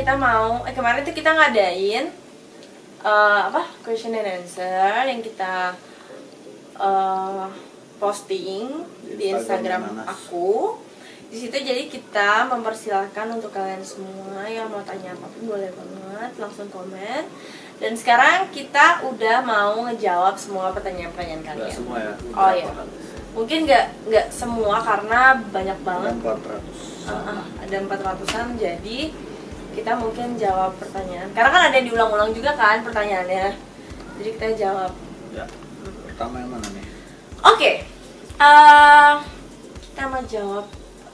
kita mau kemarin tuh kita ngadain question and answer yang kita posting di Instagram aku. Di situ jadi kita mempersilahkan untuk kalian semua yang mau tanya apapun boleh banget langsung komen. Dan sekarang kita udah mau ngejawab semua pertanyaan-pertanyaan kalian. Gak semua ya? Oh iya. Mungkin nggak semua karena banyak banget. Ada 400. Ada 400-an, jadi kita mungkin jawab pertanyaan. Karena kan ada yang diulang-ulang juga kan pertanyaannya. Jadi kita jawab. Ya. Pertama yang mana nih? Oke. Kita mau jawab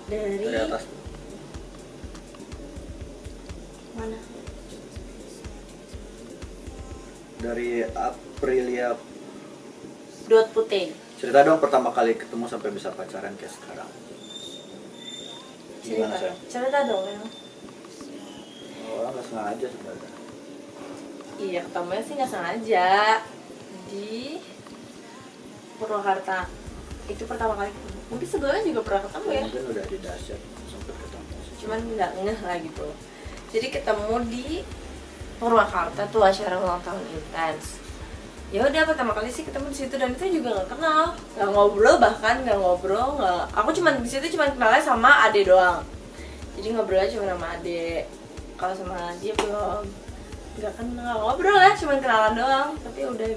dari atas. Mana? Dari Aprilia. Dot Putih. Cerita dong pertama kali ketemu sampai bisa pacaran kayak sekarang. Gimana sih? Cerita dong ya. Oh, nggak sengaja sebenarnya. Iya, ketemunya sih nggak sengaja di Purwakarta. Itu pertama kali ketemu. Mungkin sebelumnya juga pernah ketemu ya. Mungkin udah di dahsyat sempat ketemu. Cuman nggak ngeh lah gitu. Jadi ketemu di Purwakarta tuh acara ulang tahun Intens. Ya udah pertama kali sih ketemu di situ dan itu juga nggak kenal, nggak ngobrol bahkan nggak ngobrol nggak. Aku cuman di situ cuman kenalnya sama Ade doang. Jadi ngobrolnya cuma sama Ade. Kalau sama dia belum nggak kenal ngobrol ya, cuman kenalan doang. Tapi udah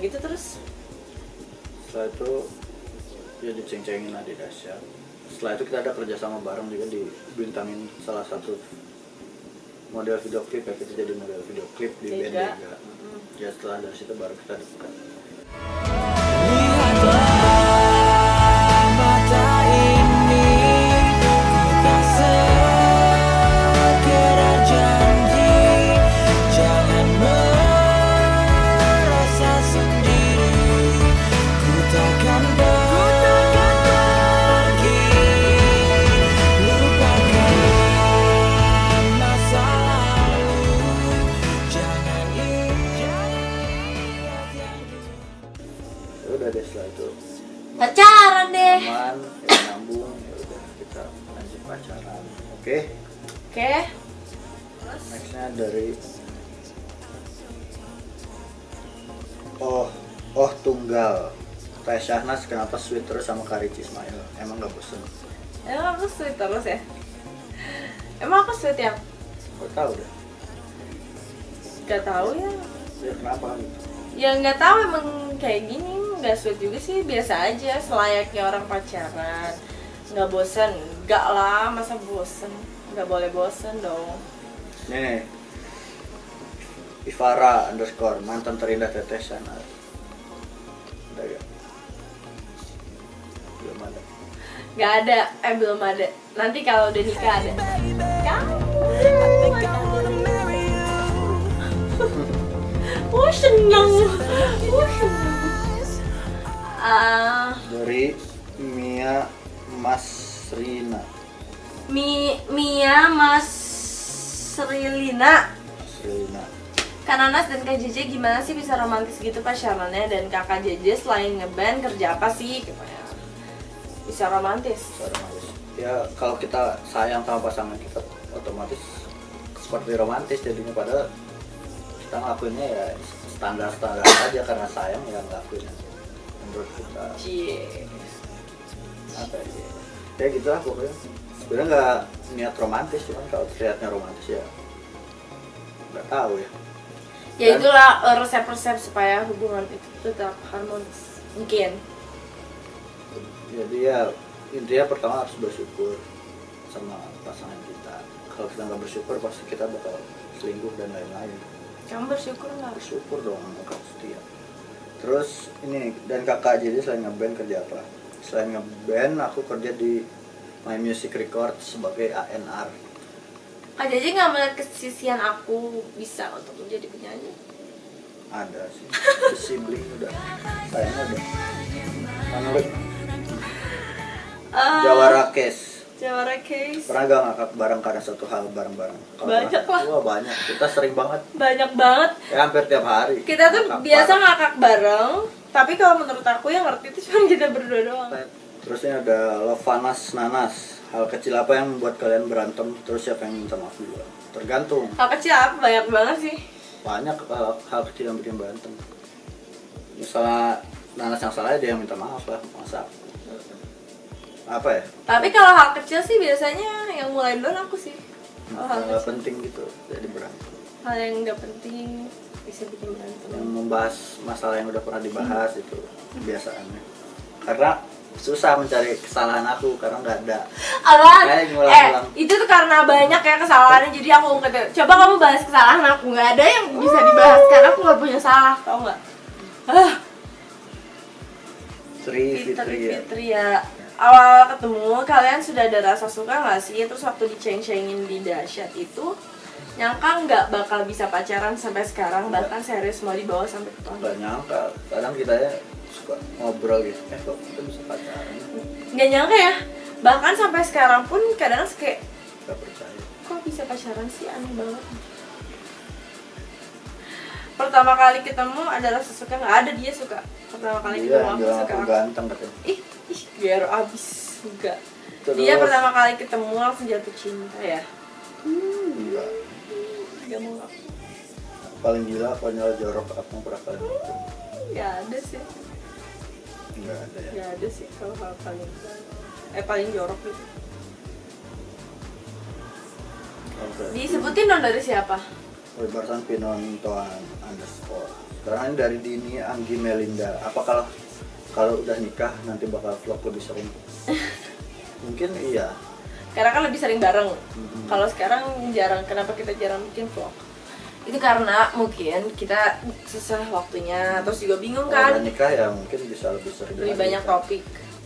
gitu terus. Setelah itu ya diceng-cengin lah di dahsyat. Setelah itu kita ada kerjasama bareng juga dibintangin salah satu model video klip ya, kita jadi model video klip di band juga. Ya setelah dari situ baru kita dekat. Setelah itu pacaran deh. Aman, ya nyambung, ya udah kita lanjut pacaran. Oke. Nextnya dari Tunggal. Teh Syahnas kenapa sweet terus sama Karici Ismail? Emang gak bosen? Emang aku sweet terus ya? Emang aku sweet ya? Gak tau deh. Gak tahu ya. Ya kenapa gitu? Ya nggak tahu emang kayak gini. Nggak sweet juga sih, biasa aja selayaknya orang pacaran. Nggak bosen, nggak lah, masa bosen? Nggak boleh bosen dong. Nih Ivara _ mantan terindah Teteh Syahnas. Ada ya? Belum ada. Nggak ada, belum ada. Nanti kalau udah nikah ada. Seneng. Dari Mia Masrina. Mia Masrilina. Kak Nanas dan Kak JJ gimana sih bisa romantis gitu pacarannya, dan Kakak JJ selain ngeband kerja apa sih? Gimana? Bisa romantis. Ya kalau kita sayang sama pasangan kita otomatis seperti romantis jadinya, padahal kita ngelakuinnya ya standar-standar aja karena sayang ya ngelakuinnya menurut kita. Apa ya? Kayak gitu lah pokoknya. Sebenarnya nggak niat romantis, cuman kalau terlihatnya romantis ya nggak tahu ya. Ya itulah resep-resep supaya hubungan itu tetap harmonis mungkin. Jadi ya intinya pertama harus bersyukur sama pasangan kita. Kalau kita nggak bersyukur pasti kita bakal selingkuh dan lain-lain. Kamu bersyukur nggak? Bersyukur dong, kakak setia. Terus ini, dan kakak jadi selain ngeband kerja apa? Selain ngeband aku kerja di My Music Records sebagai A&R. Kak Jaji nggak melihat kesisian aku bisa untuk menjadi penyanyi? Ada sih, sibling udah, sayangnya udah. Menurut Jawara Case. Pernah gak ngakak bareng karena satu hal bareng-bareng? Banyak lah. Wah banyak, kita sering banget. Banyak banget. Ya hampir tiap hari. Kita tuh biasa ngakak bareng, tapi kalau menurut aku yang ngerti itu cuma kita berdua doang. Terus ini ada Lovanas Nanas. Hal kecil apa yang membuat kalian berantem? Terus siapa yang minta maaf dulu? Tergantung. Hal kecil apa? Banyak banget sih. Banyak hal kecil yang bikin berantem. Misalnya Nanas yang salah, dia yang minta maaf lah. Masa apa ya? Tapi kalau hal kecil sih biasanya yang mulai duluan aku sih. Kalau hal Nggak kecil, penting gitu, jadi berantem. hal yang nggak penting bisa bikin berantem. Yang membahas masalah yang udah pernah dibahas itu biasaannya. Karena susah mencari kesalahan aku karena nggak ada. Apaan? Kayak ngulang-ngulang. Itu tuh karena banyak ya kesalahannya, jadi aku kata, coba kamu bahas kesalahan aku. Nggak ada yang bisa dibahas karena aku nggak punya salah, tau nggak? Fitri ya. Awal ketemu kalian sudah ada rasa suka nggak sih? Terus waktu diceng-cengin di Dahsyat itu nyangka nggak bakal bisa pacaran sampai sekarang, bahkan serius mau dibawa sampai ke tahun. Nggak nyangka, kadang kita ya suka ngobrol gitu, kok kita bisa pacaran. Nggak nyangka ya, bahkan sampai sekarang pun kadang kayak Nggak percaya. kok bisa pacaran sih, aneh banget. Pertama kali ketemu ada rasa suka nggak? Ada, dia suka. Pertama kali ketemu aku bilang suka. aku ganteng katanya. Ih, biar abis enggak. Terus, Dia pertama kali ketemu langsung jatuh cinta ya. enggak. Gak mau aku. Paling gila, konyol, jorok apa yang pernah kalian lakukan? Gak ada sih. Enggak ada ya. Gak ada sih kalau hal paling jorok gitu. Oke. Disebutin dong dari siapa? Barusan Pinontoan underscore. Sekarang ini dari Dini Anggi Melinda. Apa kalau udah nikah nanti bakal vlog lebih sering? Mungkin iya. Karena kan lebih sering bareng. Mm-hmm. Kalau sekarang jarang. Kenapa kita jarang bikin vlog? Itu karena mungkin kita susah waktunya, terus juga bingung Kalau kan. udah nikah ya mungkin bisa lebih sering. Lebih lagi, banyak kan? topik.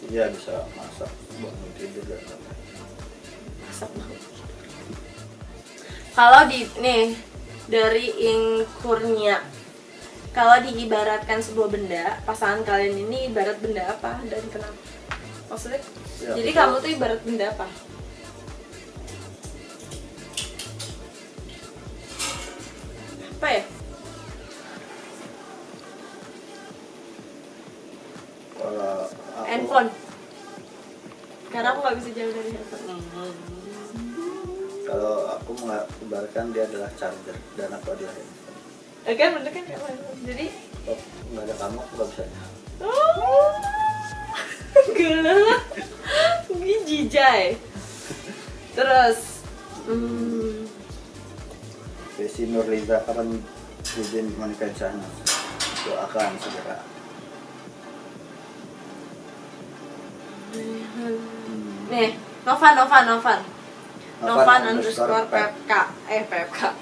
Iya, bisa masak, bangun tidur dan lain-lain. Masak banget. Kalau nih dari Ing Kurnia, kalau diibaratkan sebuah benda, pasangan kalian ini ibarat benda apa dan kenapa? Maksudnya, Ya, jadi betul. kamu tuh ibarat benda apa? Apa ya? Kalau aku, Handphone. Karena aku nggak bisa jauh dari handphone. kalau aku mengibaratkan dia adalah charger dan aku adalah handphone. Kan bener kan kayak handphone. Jadi, Kalau nggak ada kamu, aku nggak bisa. gila, jijai. Terus, Desi Nurliza, kapan izin menikah Syahnas? Doakan segera. nih, Novan underscore PepK.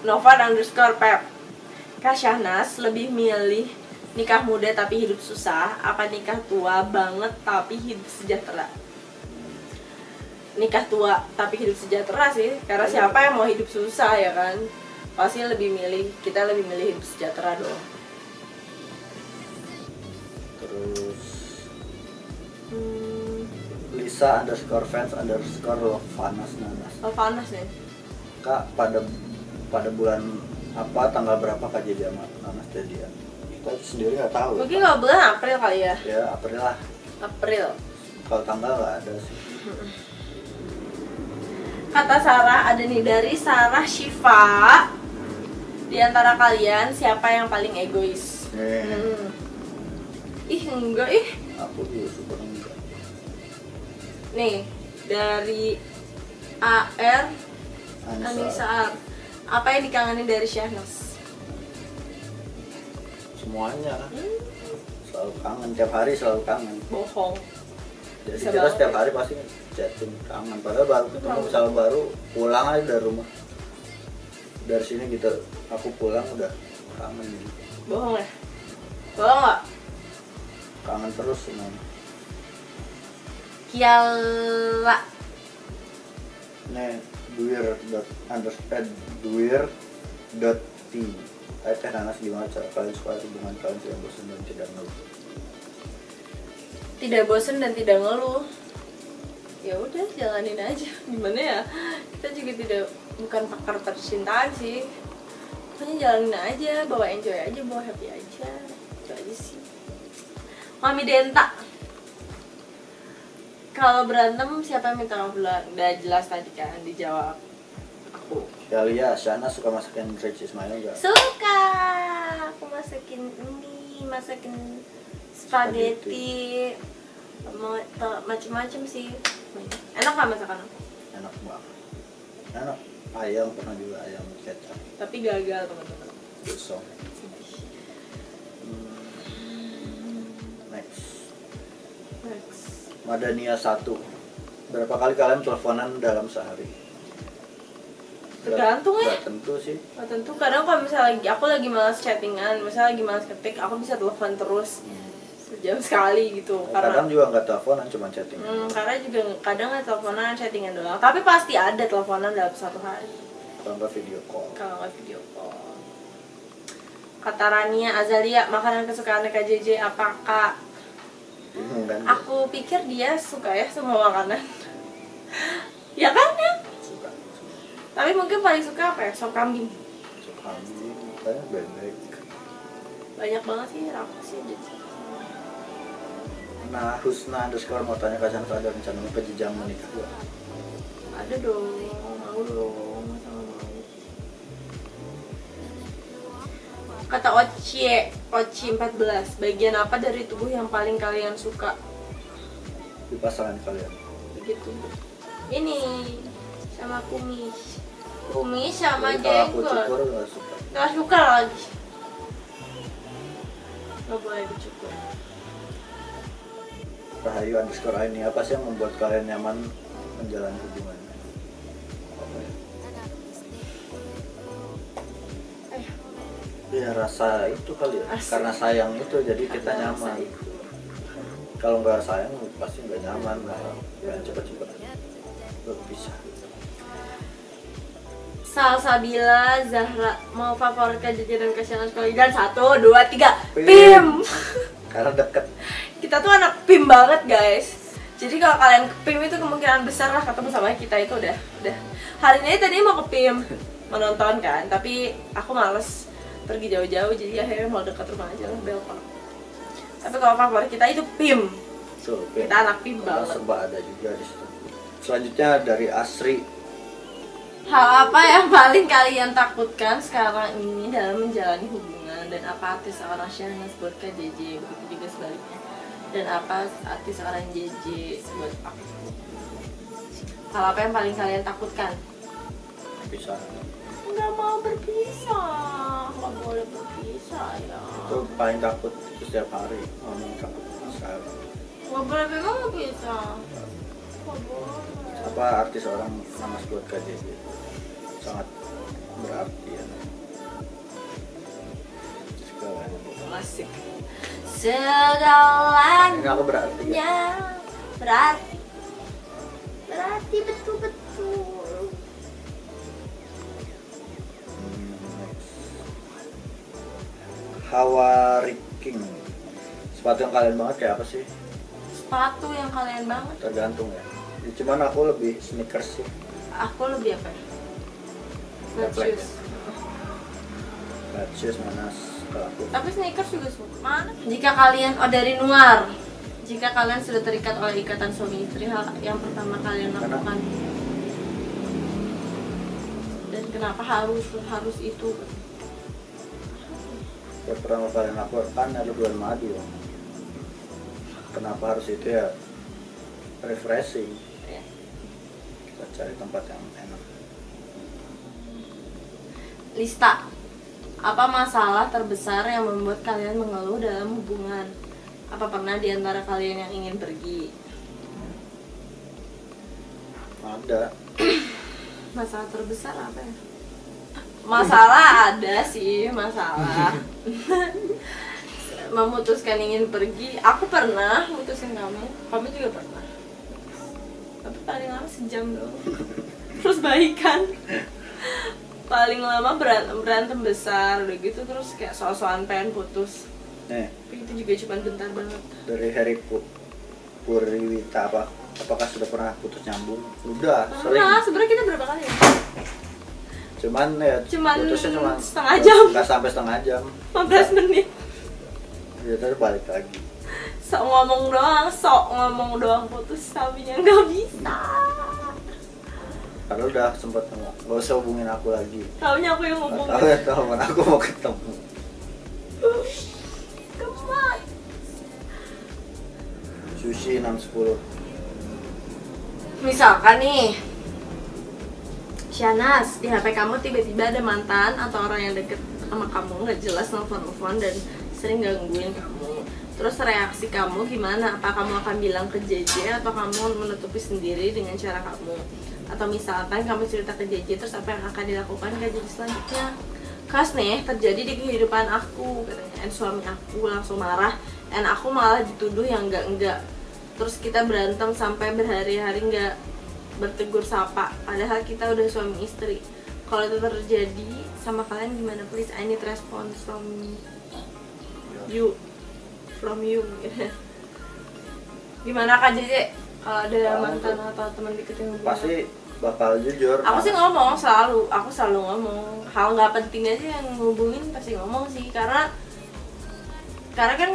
Novan underscore Pep. Kak Syahnas lebih milih nikah muda tapi hidup susah, apa nikah tua banget tapi hidup sejahtera? Nikah tua tapi hidup sejahtera sih, karena siapa yang mau hidup susah ya kan? Pasti kita lebih milih hidup sejahtera dong. Terus Lisa underscore fans underscore Lovanas Nanas. Oh, panas nih. Kak, pada bulan apa, tanggal berapa Kak jadi sama Nanas jadian? Kita sendiri nggak tahu. Mungkin nggak bulan April kali ya? Ya April lah. April. Kalau tanggal nggak ada sih. Kata Sarah, ada nih dari Sarah Shiva. Di antara kalian siapa yang paling egois? Ih, enggak ih. Aku juga super enggak. Nih, dari AR Anissa R. Apa yang dikangenin dari Syahnas? Semuanya. Selalu kangen, tiap hari selalu kangen. Bohong. Jadi Bisa kita banget. setiap hari pasti chatting, kangen. Padahal baru ketemu, misalnya baru pulang aja dari rumah. Dari sini gitu, aku pulang udah kangen. Bohong ya? Bohong nggak? Kangen terus semuanya. Kiala. Nih, duir.t. Teh Nanas, gimana cara kalian supaya hubungan kalian tidak bosan dan tidak ngeluh? Tidak bosan dan tidak ngeluh. Ya udah, jalanin aja. Gimana ya? Kita juga bukan pakar percintaan sih. Pokoknya jalanin aja, bawa enjoy aja, bawa happy aja. Itu aja sih. Mami Denta. Kalau berantem siapa yang minta maaf duluan? Udah jelas tadi kan dijawab. Aku. Ya iya, Shana suka masakin Rich Ismail enggak? Suka. Aku masakin mie, masakin spaghetti. Macem-macem sih. Enak gak masakan aku? Enak banget. Enak. Ayam pernah juga, ayam kecap. Tapi gagal teman-teman. Gosong. Next. Madania 1. Berapa kali kalian teleponan dalam sehari? Tergantung ya. Gak tentu sih. Gak tentu, kadang kalau misalnya aku lagi malas chattingan, misalnya lagi malas ketik, aku bisa telepon terus sejam sekali gitu. Kadang juga nggak teleponan, cuma chatting. Karena juga kadang nggak teleponan, chattingan doang. Tapi pasti ada teleponan dalam satu hari. Kalau nggak video call. Kalau nggak video call. Kata Rania Azalia, makanan kesukaan Kak JJ apakah? Bingung kan? Aku pikir dia suka ya semua makanan. Ya kan ya? Suka. Tapi mungkin paling suka apa ya? Sop kambing. Sop kambing, banyak bebek. Banyak banget sih, apa sih? Nah, Husna underscore mau tanya Kak Shanfa ada rencana ke jenjang menikah gak? Ada dong, mau dong, sama mau. Kata Ocie 14, bagian apa dari tubuh yang paling kalian suka? Di pasangan kalian. Begitu. Ini sama kumis. Kumis sama Jadi kalau aku jenggot. cukur gak suka. Gak suka lagi. Gak boleh dicukur. Rahayu underscore ini apa sih yang membuat kalian nyaman menjalani hubungan? Apa ya? Ya rasa itu kali ya. Karena sayang itu jadi kita nyaman. Kalau nggak sayang pasti nggak nyaman lah. Pengen cepet-cepet berpisah. Salsabila Zahra mau favorit Kak JJ dan Kak Shana sekali dan 1, 2, 3 PIM. Karena deket. Kita tuh anak PIM banget guys. Jadi kalau kalian ke PIM itu kemungkinan besar lah ketemu sama kita itu udah. Hari ini tadi mau ke PIM menonton kan, tapi aku males pergi jauh-jauh jadi akhirnya mau dekat rumah aja lah Belpark. Tapi kalau favorit kita itu PIM. So, Kita anak PIM banget. Serba ada juga di situ. Selanjutnya dari Asri. Hal apa yang paling kalian takutkan sekarang ini dalam menjalani hubungan, dan apa arti seorang Shana buat Kak JJ, begitu juga sebaliknya, dan apa arti seorang JJ buat aku? Hal apa yang paling kalian takutkan? Bisa. Nggak mau berpisah, nggak boleh berpisah ya. Itu paling takut itu setiap hari. Ngomong takut sekarang. Nggak boleh memang berpisah. Nggak boleh. Apa arti seorang nama buat KJJ? Sangat berarti ya. Segalanya. Asik. Segalanya. Ini aku berarti ya. Berarti betul-betul. Hawariking. Sepatu yang kalian banget kayak apa sih? Sepatu yang kalian banget. Tergantung ya. Cuman aku lebih sneakers sih. Aku lebih apa? Flat Flat shoes. Flat shoes mana kalau aku. Tapi sneakers juga suka. Mana? Jika kalian dari luar, jika kalian sudah terikat oleh ikatan suami istri, hal yang pertama kalian lakukan. Dan kenapa harus itu? Ya pertama kalian lakukan adalah bulan madu. Kenapa harus itu ya? Refreshing. Ya. Kita cari tempat yang enak. Lista. Apa masalah terbesar yang membuat kalian mengeluh dalam hubungan? Apa pernah di antara kalian yang ingin pergi? Ada. Masalah terbesar apa ya? Masalah ada sih, masalah. Memutuskan ingin pergi. Aku pernah mutusin kamu juga pernah. Tapi paling lama sejam doang. Terus baikan. Paling lama berantem besar udah gitu, terus kayak soal-soalan pengen putus. Tapi itu juga cuma bentar banget. Dari Harry Purwita apakah sudah pernah putus nyambung? Udah, sering. Nah, sebenarnya kita berapa kali ya? Cuman putusnya cuma setengah jam. Nggak sampai setengah jam. 15 menit. Ya terus balik lagi. sok ngomong doang putus tapinya nggak bisa. Padahal udah sempet ngomong, gak usah hubungin aku lagi. Taunya aku yang ngomong. Tahu ya teman aku mau ketemu. Kemana? Sushi 610. Misalkan nih, Shanas, di HP kamu tiba-tiba ada mantan atau orang yang deket sama kamu, nggak jelas nelfon dan sering gangguin kamu. Terus reaksi kamu gimana? Apa kamu akan bilang ke JJ atau kamu menutupi sendiri dengan cara kamu? Atau misalkan kamu cerita ke JJ, terus apa yang akan dilakukan ke JJ selanjutnya? Kas nih, terjadi di kehidupan aku, katanya. Dan suami aku langsung marah, dan aku malah dituduh yang enggak. Terus kita berantem sampai berhari-hari nggak bertegur sapa, padahal kita udah suami istri. Kalau itu terjadi sama kalian gimana? Please, I need response from you. Gitu. Gimana Kak JJ kalau ada mantan atau teman deket yang hubungin? Pasti bakal jujur. Aku sih ngomong aku selalu ngomong. Hal nggak penting aja yang ngubungin pasti ngomong sih, karena kan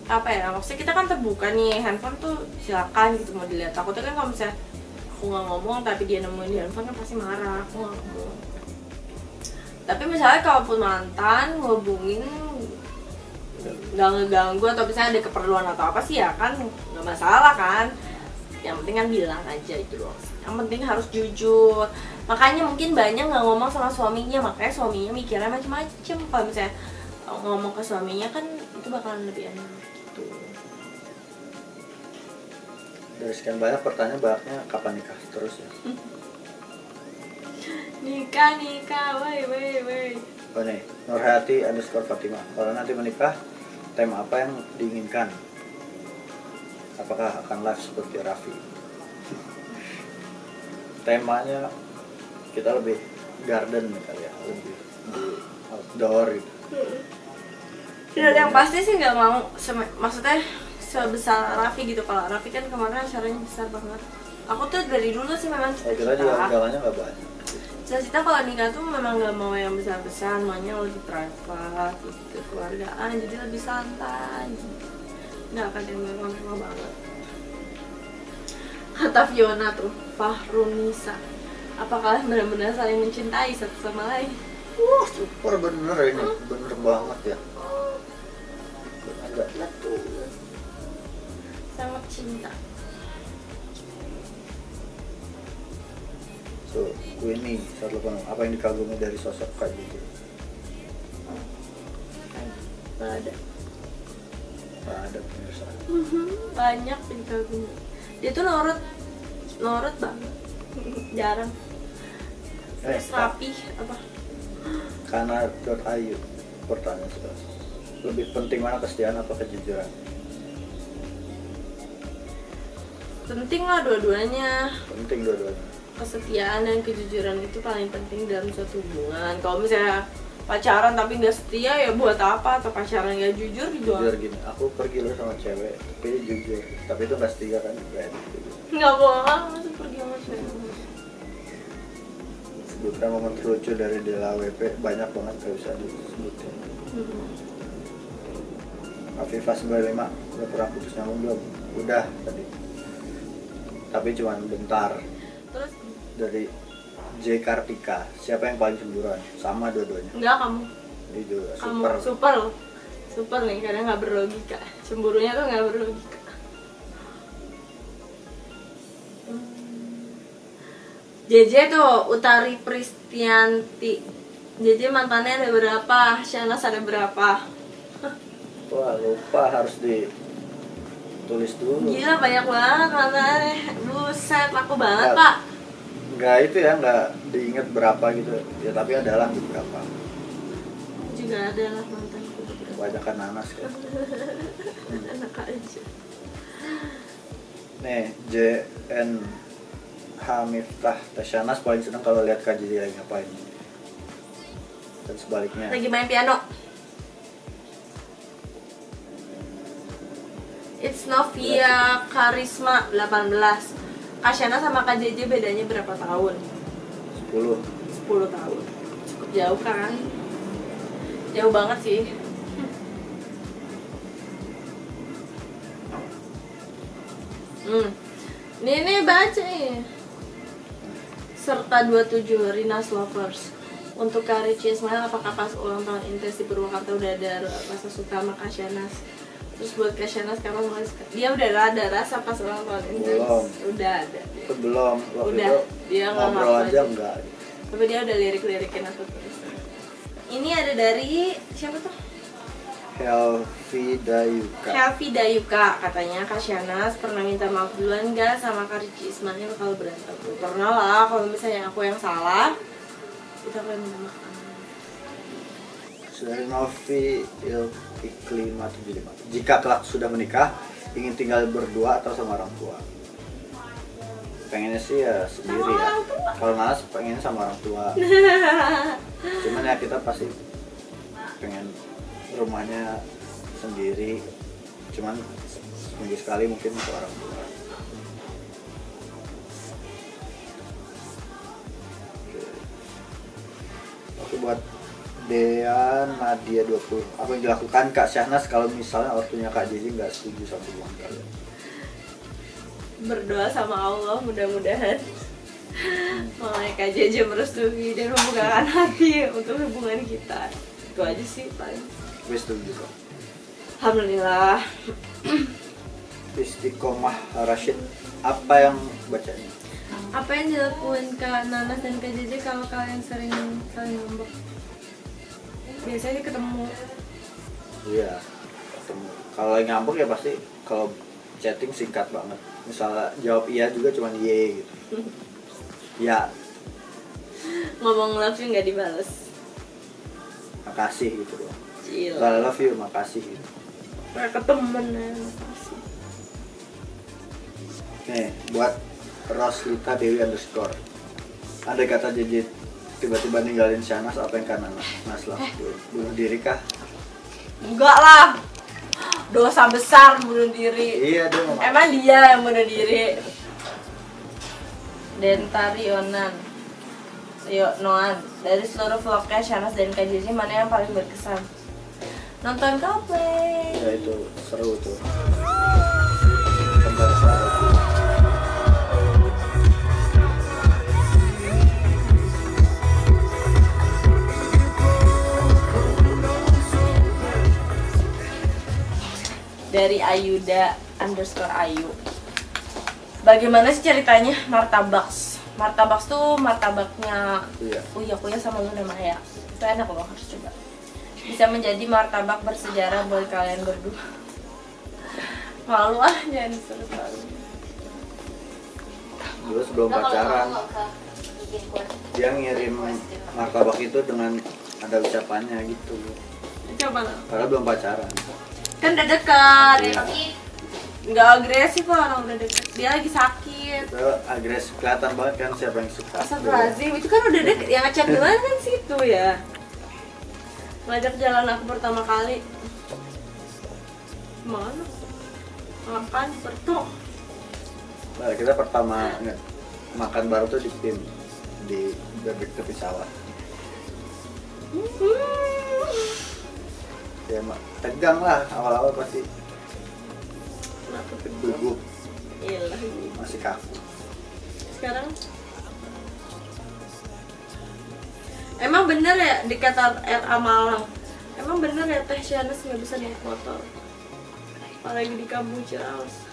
apa ya, maksudnya kita kan terbuka nih, handphone tuh silakan gitu mau dilihat. Takutnya kan kalau misalnya aku nggak ngomong tapi dia nemuin di handphone kan pasti marah. Aku nggak ngomong. Tapi misalnya kalaupun mantan ngubungin nggak ngeganggu atau misalnya ada keperluan atau apa sih ya kan nggak masalah kan. Yang penting kan bilang aja itu doang. Yang penting harus jujur. Makanya mungkin banyak nggak ngomong sama suaminya, makanya suaminya mikirnya macam-macam. Kalau misalnya ngomong ke suaminya kan itu bakalan lebih enak gitu. Dari sekian banyak pertanyaan, banyaknya kapan nikah terus ya? nikah, woi. Oh nih, Nurhayati_Fatimah. Kalau nanti menikah, tema apa yang diinginkan? Apakah akan live seperti Raffi? Temanya kita lebih garden kali ya, lebih outdoor gitu. Yang pasti sih nggak mau, maksudnya sebesar Raffi gitu. Kalau Raffi kan kemarin acaranya besar banget. Aku tuh dari dulu sih memang saya kira juga undangannya nggak banyak. Cita-cita kalau nikah tuh memang nggak mau yang besar-besar, maunya lebih private, gitu, keluargaan, jadi lebih santai. Nggak akan yang mewah-mewah banget. Kata Fiona tuh, Fahrunisa, apakah benar-benar saling mencintai satu sama lain? Super bener ini, bener banget ya. Agak betul, sangat cinta. So, Queenie, apa yang dikagumi dari sosok Kak JJ? Gak ada. Gak ada pemirsa. Banyak yang dikagumi. Dia tuh nurut banget. Jarang. Terus rapi apa? Kana.ayu, pertanyaan sudah. Lebih penting mana, kesetiaan atau kejujuran? Penting lah dua-duanya. Penting dua-duanya. Kesetiaan dan kejujuran itu paling penting dalam suatu hubungan. Kalau misalnya pacaran tapi nggak setia ya buat apa? Atau pacaran nggak jujur juga. Jujur gini, aku pergi lu sama cewek, tapi dia jujur, tapi itu nggak setia kan? Nggak bohong, masa pergi sama cewek. Sebutkan momen terlucu dari Dela WP, banyak banget gak bisa disebutin. Afifah 95, udah pernah putus nyambung belum? Udah tadi, tapi cuma bentar. Terus dari J Kartika, siapa yang paling cemburuan? Sama dua-duanya. enggak, kamu. Dia juga Kamu super nih, kadang nggak berlogika. Cemburunya tuh nggak berlogika. JJ tuh Utari Pristianti. JJ mantannya ada berapa? Shanas ada berapa? Wah, lupa, harus ditulis dulu. Gila, banyak banget mantannya. Buset, laku banget, Pak. Enggak itu ya, enggak diinget berapa gitu. Ya tapi adalah beberapa. Juga ada lah mantanku. Kebanyakan nanas kan. Enak aja. Nih, JN Hamiftah, Tasyanas paling seneng kalau lihat Kak JJ lagi ngapain. Dan sebaliknya. Lagi main piano. It's Novia Karisma 18. Kak Shana sama Kak JJ bedanya berapa tahun? 10 tahun. Cukup jauh kan? Jauh banget sih. Ini baca nih. Serta 27 Rinas Lovers. Untuk Kak Richie Ismail, apakah pas ulang tahun Intens di Purwakarta udah ada rasa suka sama Kak Shanas? Terus buat Kak Shanas kapan mulai suka? Dia udah ada rasa pas ulang tahun Intens? Belum. Udah ada. Belum. Waktu Udah. itu Dia nggak ngobrol ngaku aja aja. enggak. Tapi dia udah lirik-lirikin aku terus. Ini ada dari siapa tuh? Helvi Dayuka. Helvi Dayuka, katanya Kak Shanas pernah minta maaf duluan gak sama Kak Richie Ismail kalau berantem? Pernah lah, kalau misalnya aku yang salah kita akan minta maaf. Dari Novi Iklima 75. Jika kelak sudah menikah, ingin tinggal berdua atau sama orang tua? Pengennya sih ya sendiri Sama ya. orang tua. Kalau Nas pengennya sama orang tua. Cuman ya kita pasti pengen rumahnya sendiri. Cuman seminggu sekali mungkin ke orang tua. Oke, buat Dean Nadia 20. Apa yang dilakukan Kak Syahnas kalau misalnya ortunya Kak Jiji nggak setuju sama hubungan kalian? Berdoa sama Allah, mudah-mudahan Malaikat JJ merestui dan membukakan hati untuk hubungan kita. Itu aja sih paling. Gue setuju kok. Alhamdulillah. Istiqomah Rashid, apa yang bacanya? Apa yang dilakuin Kak Nanas dan Kak JJ kalau kalian sering saling ngambek? Biasanya ketemu. Iya, ketemu. Kalau lagi ngambek ya pasti kalau chatting singkat banget. Misalnya jawab iya juga cuman ye gitu. Ya, Ngomong love you nggak dibales. makasih gitu loh. Gila. I love you, makasih gitu. Kayak ke temen ya, makasih. Nih, buat Roslita Dewi _ andai kata JJ tiba-tiba ninggalin Shanas, apa yang kan Nas lakuin? Bunuh diri kah? Enggak lah. Dosa besar bunuh diri. Iya, dia mau Emang dia yang bunuh diri. Dentari Yonan Noan, dari seluruh vlognya Shanas dan Kak JJ, mana yang paling berkesan? Nonton Coldplay. ya itu seru tuh. Tempat seru. Dari Ayuda _Ayu. Bagaimana sih ceritanya Martabaks? Martabaks tuh martabaknya Iya. Uya sama Luna Maya. Itu enak loh, harus coba. Bisa menjadi martabak bersejarah buat kalian berdua. Malu ah, jangan disuruh malu. Dulu sebelum pacaran dia ngirim martabak itu dengan ada ucapannya gitu. Coba lah. Padahal belum pacaran. Kan udah dekat. Iya. Nggak agresif lah orang udah deket. Dia lagi sakit. Itu agresif, kelihatan banget kan siapa yang suka. Astagfirullahaladzim, itu kan udah deket. Yang ngechat duluan kan situ ya. Ngajak jalan aku pertama kali. Mana? Makan perto. Nah, kita pertama makan bareng tuh di PIM di tepi sawah. Ya tegang lah awal-awal pasti. Kenapa Gugup, Iyalah. masih kaku. Sekarang emang bener ya dikata RA Malang, emang bener ya Teh Shanas nggak bisa naik motor apalagi di kampung Ciraos?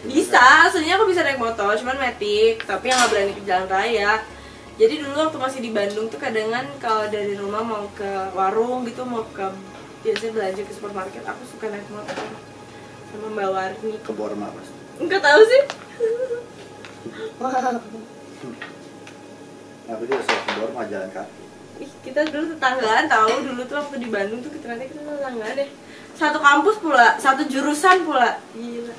Bisa, sebenarnya aku bisa naik motor, cuman matic, tapi yang nggak berani ke jalan raya. Jadi dulu waktu masih di Bandung tuh kadangan kalau dari rumah mau ke warung gitu, mau ke biasanya belanja ke supermarket, aku suka naik motor sama Mbak Warni. Ke Borma pasti. Enggak tahu sih. Aku juga suka ke Borma jalan kaki. Ih, kita dulu tetanggaan tahu, dulu tuh waktu di Bandung tuh kita tetanggaan deh. Satu kampus pula, satu jurusan pula. Gila.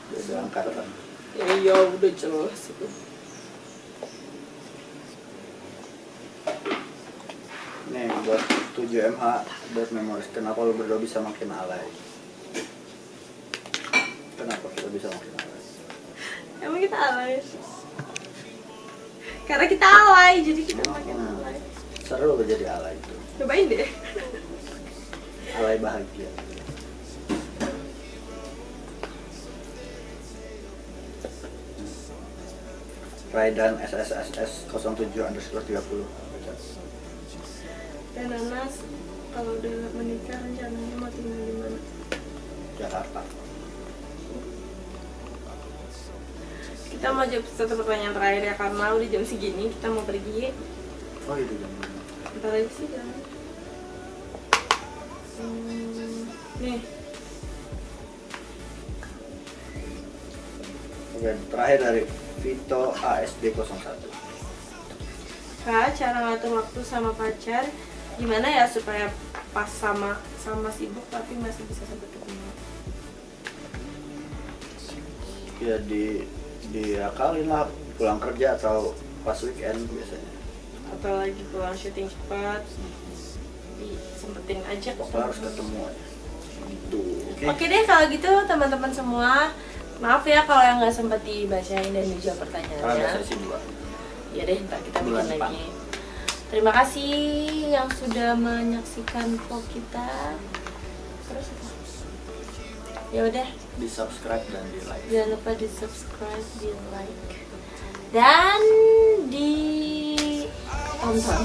Beda angkatan. Ya iya udah jelas itu. Nih buat 7MH buat memoris, kenapa lo berdua bisa makin alay? Kenapa kita bisa makin alay? Emang kita alay? Karena kita alay, jadi kita makin alay. Seru lo jadi alay itu. Cobain deh. Alay bahagia. Raidan SSSS 07_30. Dan Nanas kalau udah menikah rencananya mau tinggal di mana? Jakarta. Kita mau jawab satu pertanyaan terakhir ya, karena udah jam segini kita mau pergi. Oh itu jam. Bentar lagi sih kan. Nih. Oke, terakhir dari Vito ASD01. Kak, cara ngatur waktu sama pacar gimana ya supaya pas sama sibuk tapi masih bisa sampai ketemu? Ya diakalin lah pulang kerja atau pas weekend biasanya. Atau lagi pulang syuting cepat, disempetin aja kok. Pokoknya harus ketemu aja. Gitu. Oke deh kalau gitu teman-teman semua, maaf ya kalau yang nggak sempat dibacain dan dijawab Karena pertanyaannya. sesi 2. Ya deh, ntar kita Bulan bikin depan. lagi. Terima kasih yang sudah menyaksikan vlog kita. Terus apa? Ya udah, Di subscribe dan di like. jangan lupa di subscribe, di like, dan di tonton.